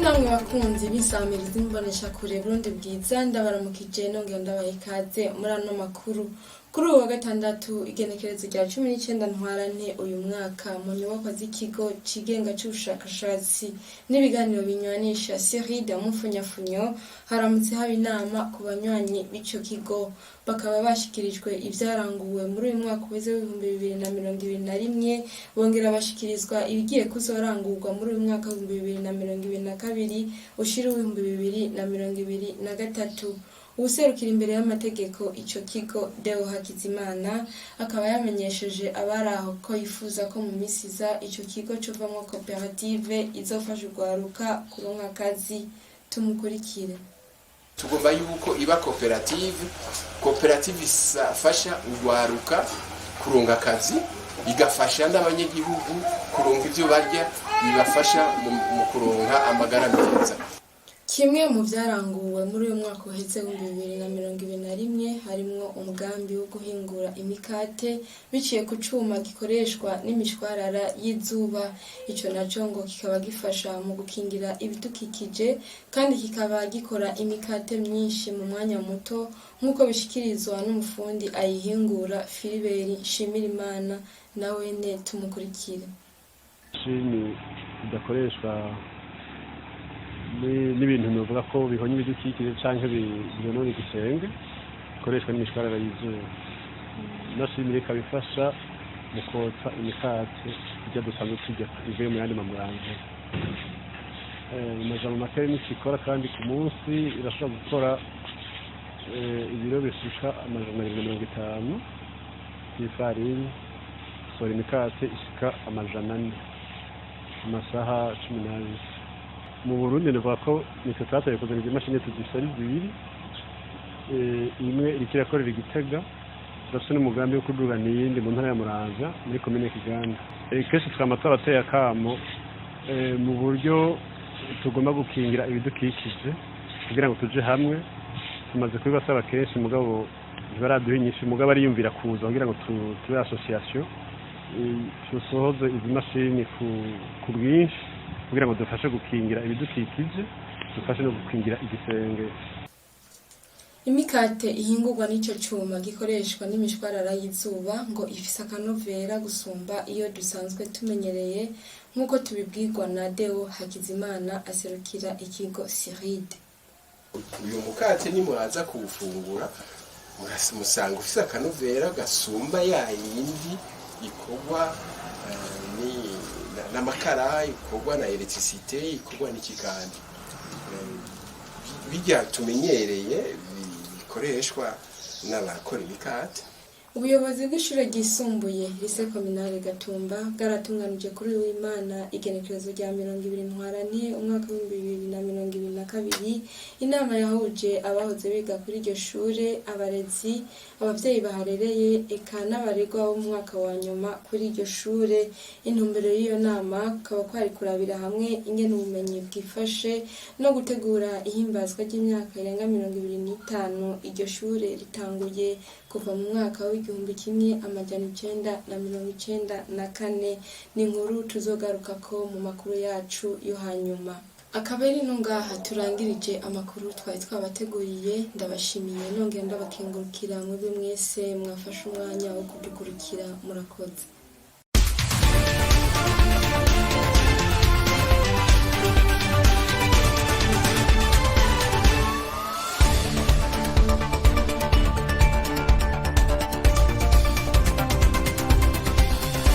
namwe bakunzi b'isamirizi mboneshakure Burundi bwiza ndabaramukije nongera ndabaha ikaze muri ano makuru. Kuri uwa gatandatu igenekerezo rya 19 ntwarante uyu mwaka mu nyubako z'ikigo cigenga c'ubushakashatsi n'ibiganiro binywanisha Sirida Mufunyafunyo haramutse haba inama ku banywanyi b'ico kigo, bakaba bashikirijwe ivyaranguwe muri uyu mwaka w'2021 bongera bashikirizwa ibigiye kuzorangurwa muri uyu mwaka w'2022 ushira 2023. Userukira imbere y'amategeko ico kigo Deo Hakizimana akaba yamenyesheje abaraho ko yifuza ko mu misiza ico kigo covamwo koperative izofasha urwaruka kuronka akazi. Tumukurikire. Tugomba yuko iba koperative ifasha urwaruka kuronka akazi, igafasha n'abanyagihugu kuronka ivyo barya, bibafasha mu kuronka amagara meza. Kimwe mu vyaranguwe muri uyu mwaka uheze w'2021 harimwo umugambi wo guhingura imikate biciye ku cuma gikoreshwa n'imishwarara y'izuba. Ico naco ngo kikaba gifasha mu gukingira ibidukikije kandi kikaba gikora imikate myinshi mu mwanya muto nk'uko bishikirizwa n'umufundi ayihingura Philibert Nshimirimana. Nawene tumukurikire. Shimi idakoreshwa n'ibintu bivuga ko bihonye ibidukikije canke biyonona igisenge bikoreshwa n'imishwarara y'izuba. Nashimire kabifasha mu kotsa imikate ijya dusanzwe turya ivuye mu yandi mamurango. Amajambo make n'ikikora kandi ku munsi irashobora gukora ibiro bishika 250 y'ifarini, sora imikate ishika 400 amasaha 18. Mu Burundi nivuga ko nitwe twatoye kuzana imashini tuzisari zibiri, imwe iriko irakorera Igitega, turafise n'umugambi wo kudugana iyindi mu ntara ya Muramvya muri komine Kiganda. Kenshi twama twabateye akamo mu buryo tugomba gukingira ibidukikije kugira ngo tuje hamwe. Tumaze kubibasaba kenshi mugabo ntibaraduha inyishu, mugabo ariyumvira kuza kugira ngo tube association tusohoze izi mashini ku bwinshi kugira ngo dufashe gukingira ibidukikije, dufashe no gukingira igisenge. Imikate ihingurwa n'ico cuma gikoreshwa n'imishwarara y'izuba ngo ifise akanovera gusumba iyo dusanzwe tumenyereye nk'uko tubibwirwa na Deo Hakizimana aserukira ikigo Siride. Uyu mukate ni muraza kuwufungura musanga ufise akanovera gasumba ya yindi ikorwa n'amakara, ikorwa na electricité, ikorwa n'ikiganda. Bijya tumenyereye bikoreshwa n'abakora imikate. Ubuyobozi bw'ishure ryisumbuye Lycée Communale Gatumba bwaratunganije kuri w'Imana igenekerezo rya 20 ntwarante umwaka w'2022 inama yahuje abahoze biga kuri iryo shure, abarezi, abavyeyi baharereye eka n'abaregwa bo mu mwaka wa nyuma kuri iryo shure. Intumbero y'iyo nama kaba kwari kurabira hamwe ingene ubumenyi bwifashe no gutegura ihimbazwa ry'imyaka irenga 25 iryo shure ritanguye kuva mu mwaka w'1994. Ni inkuru tuzogarukako mu makuru yacu yo hanyuma. Akaba ari no ngaha turangirije amakuru twari twabateguriye. Ndabashimiye nongera ndabakengurukira mwebwe mwese mwafashe umwanya wo kudukurikira. Murakoze.